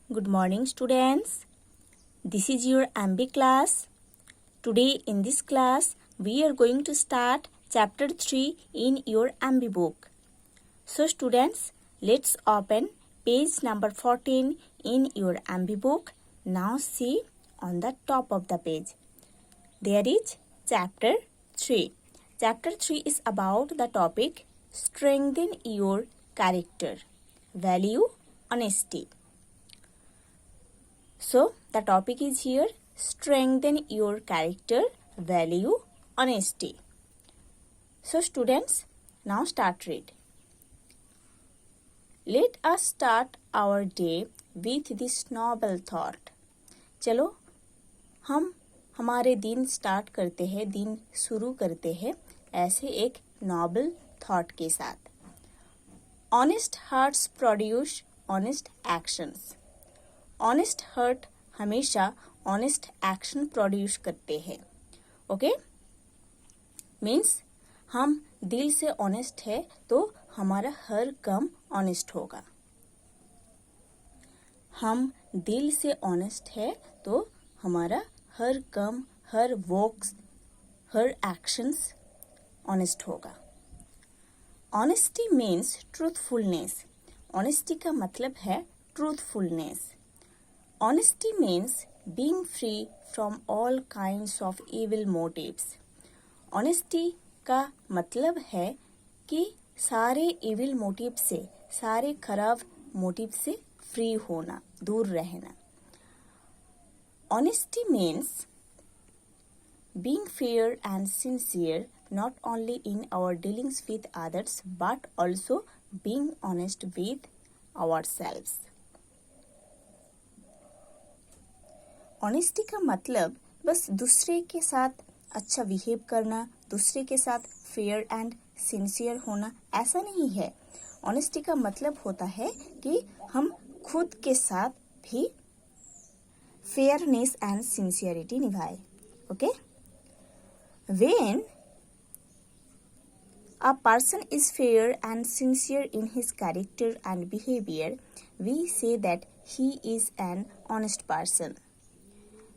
Good morning, students. This is your MB class. Today in this class, we are going to start chapter 3 in your MB book. So students, let's open page number 14 in your MB book. Now see on the top of the page. There is chapter 3. Chapter 3 is about the topic strengthen your character, value, honesty. So, the topic is here, strengthen your character, value, honesty. So, students, now start read. Let us start our day with this noble thought. चलो, हम हमारे दिन start करते हैं, दिन शुरू करते हैं ऐसे एक नोबल थॉट के साथ. Honest hearts produce honest actions. Honest heart हमेशा ऑनेस्ट एक्शन प्रोड्यूस करते हैं. ओके, मीन्स हम दिल से ऑनेस्ट है तो हमारा हर काम ऑनेस्ट होगा. हम दिल से ऑनेस्ट है तो हमारा हर काम, हर वर्क्स, हर एक्शंस ऑनेस्ट होगा. Honesty means truthfulness. ऑनेस्टी का मतलब है truthfulness. Honesty means being free from all kinds of evil motives. Honesty का मतलब है कि सारे evil motives से, सारे खराब मोटिव से फ्री होना, दूर रहना. Honesty means being fair and sincere not only in our dealings with others but also being honest with ourselves. Honesty का मतलब बस दूसरे के साथ अच्छा बिहेव करना, दूसरे के साथ फेयर एंड सिंसियर होना, ऐसा नहीं है. ऑनेस्टी का मतलब होता है कि हम खुद के साथ भी फेयरनेस एंड सिंसियरिटी निभाए. Okay, when a person is fair and sincere in his character and behavior, we say that he is an honest person.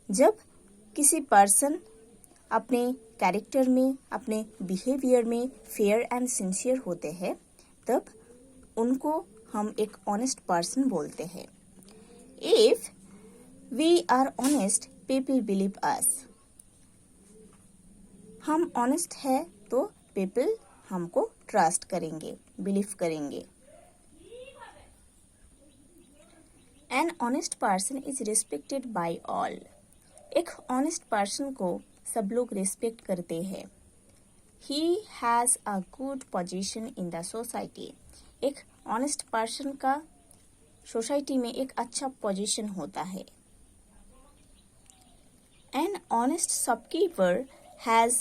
जब किसी पर्सन अपने कैरेक्टर में, अपने बिहेवियर में फेयर एंड सिंसियर होते हैं, तब उनको हम एक ऑनेस्ट पर्सन बोलते हैं. If we are honest, people believe us. हम ऑनेस्ट है तो पीपल हमको ट्रस्ट करेंगे, बिलीव करेंगे. An honest person is respected by all. एक ऑनेस्ट पर्सन को सब लोग रिस्पेक्ट करते हैं. He has a good position in the society. एक ऑनेस्ट पर्सन का सोसाइटी में एक अच्छा पोजीशन होता है. An honest shopkeeper has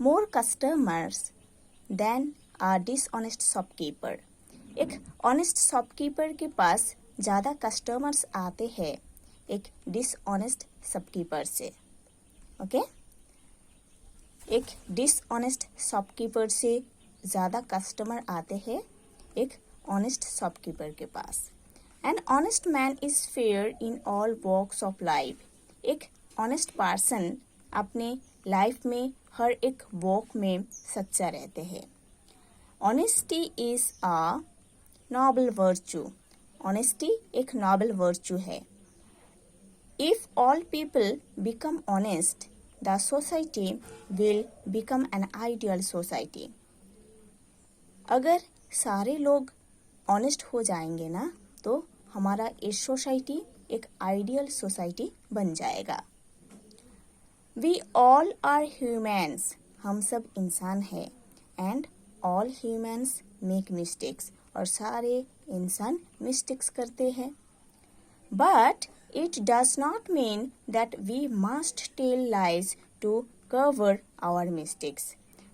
more customers than a dishonest shopkeeper. एक ऑनेस्ट शॉपकीपर के पास ज़्यादा कस्टमर्स आते हैं एक डिसऑनेस्ट शॉपकीपर से. ओके, एक डिसऑनेस्ट शॉपकीपर से ज़्यादा कस्टमर आते हैं एक ऑनेस्ट शॉपकीपर के पास. An honest man is fair in all walks of life. एक ऑनेस्ट पर्सन अपने लाइफ में हर एक वॉक में सच्चा रहते हैं. Honesty is a noble virtue. Honesty एक नोबल वर्च्यू है. If all people become honest, the society will become an ideal society. अगर सारे लोग ऑनेस्ट हो जाएंगे ना, तो हमारा इस सोसाइटी एक आइडियल सोसाइटी बन जाएगा. We all are humans. हम सब इंसान हैं. And all humans make mistakes. और सारे इंसान मिस्टेक्स करते हैं. But it does not mean that we must tell lies to cover our mistakes.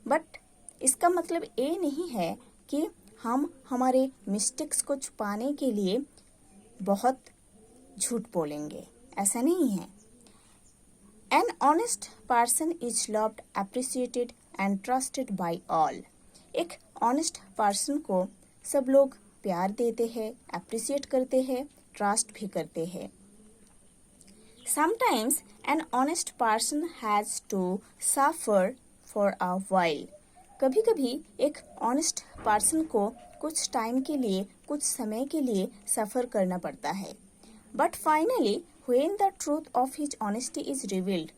But इसका मतलब ये नहीं है कि हम हमारे मिस्टेक्स को छुपाने के लिए बहुत झूठ बोलेंगे. ऐसा नहीं है. An honest person is loved, appreciated and trusted by all. एक ऑनेस्ट पर्सन को सब लोग प्यार देते हैं, अप्रिशिएट करते हैं ट्रस्ट भी करते हैं। Sometimes an honest person has to suffer for a while. कभी-कभी एक honest person को कुछ टाइम के लिए, कुछ समय के लिए सफ़र करना पड़ता है। But finally, when the truth of his honesty is revealed,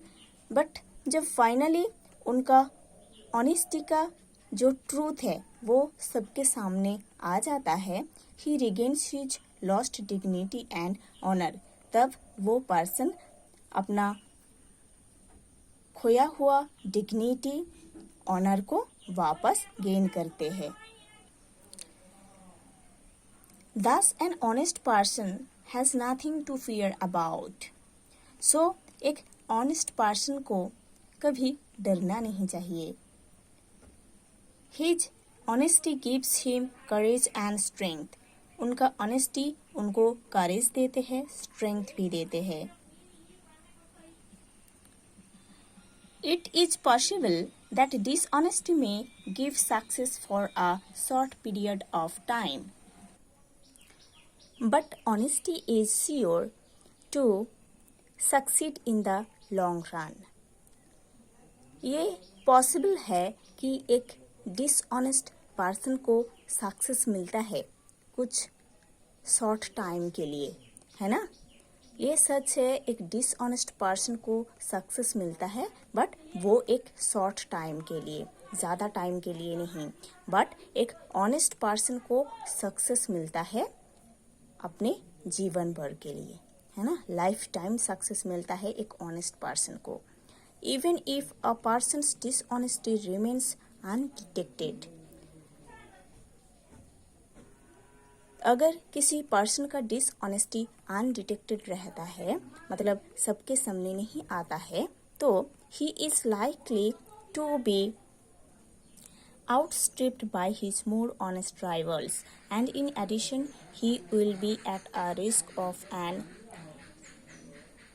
but जब finally उनका honesty का जो ट्रूथ है वो सबके सामने आ जाता है, he regains his lost dignity and honor. तब वो पर्सन अपना खोया हुआ डिग्निटी, ऑनर को वापस गेन करते हैं। Thus an honest person has nothing to fear about. So एक ऑनेस्ट पर्सन को कभी डरना नहीं चाहिए। His honesty gives him courage and strength. उनका ऑनेस्टी उनको करेज देते हैं, स्ट्रेंथ भी देते हैं। It is possible that dishonesty may give success for a short period of time, but honesty is sure to succeed in the long run. ये possible है कि एक डिसऑनेस्ट पर्सन को सक्सेस मिलता है कुछ शॉर्ट टाइम के लिए, है ना। ये सच है, एक डिसऑनेस्ट पर्सन को सक्सेस मिलता है बट वो एक शॉर्ट टाइम के लिए, ज़्यादा टाइम के लिए नहीं। बट एक ऑनेस्ट पर्सन को सक्सेस मिलता है अपने जीवन भर के लिए, है ना। लाइफ टाइम सक्सेस मिलता है एक ऑनेस्ट पर्सन को। Even if a person's dishonesty remains undetected, अगर किसी पर्सन का डिसऑनेस्टी अनडिटेक्टेड रहता है, मतलब सबके सामने नहीं आता है, तो he is likely to be outstripped by his more honest rivals, and in addition he will be at a risk of an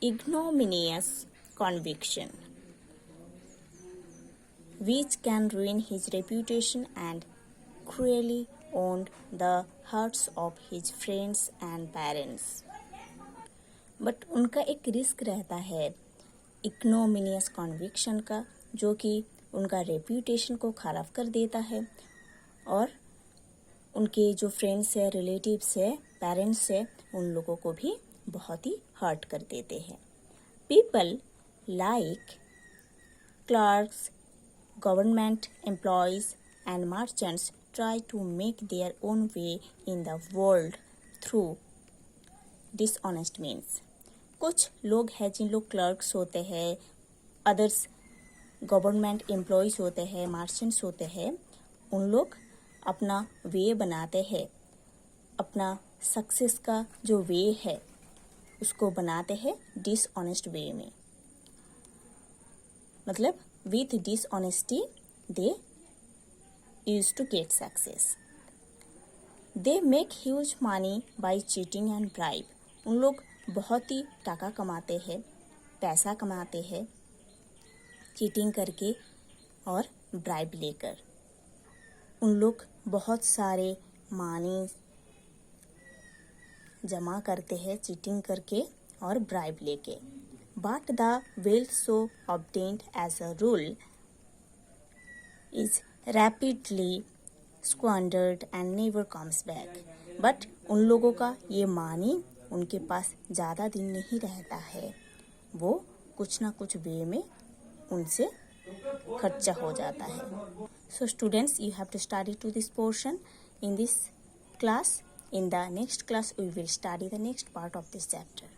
ignominious conviction, which can ruin his reputation and cruelly wound the hearts of his friends and parents. But उनका एक risk रहता है इग्नोमिनियस conviction का, जो कि उनका reputation को खराब कर देता है और उनके जो फ्रेंड्स है, रिलेटिव्स है, पेरेंट्स है, उन लोगों को भी बहुत ही हर्ट कर देते हैं। People like clerks, government employees and merchants try to make their own way in the world through dishonest means. कुछ लोग हैं जिन लोग क्लर्क्स होते हैं, अदर्स गवर्नमेंट एम्प्लॉयज़ होते हैं, मर्चेंट्स होते हैं, उन लोग अपना वे बनाते हैं, अपना सक्सेस का जो वे है उसको बनाते हैं डिसऑनेस्ट वे में। मतलब with dishonesty they used to get success. They make huge money by cheating and bribe. उन लोग बहुत ही टाका कमाते हैं, पैसा कमाते हैं चीटिंग करके और ब्राइब लेकर। उन लोग बहुत सारे मनी जमा करते हैं चीटिंग करके और ब्राइब लेके। But the wealth so obtained as a rule is rapidly squandered and never comes back. But उन लोगों का ये मानी उनके पास ज़्यादा दिन नहीं रहता है, वो कुछ ना कुछ वे में उनसे खर्चा हो जाता है। So students, you have to study to this portion in this class. In the next class, we will study the next part of this chapter.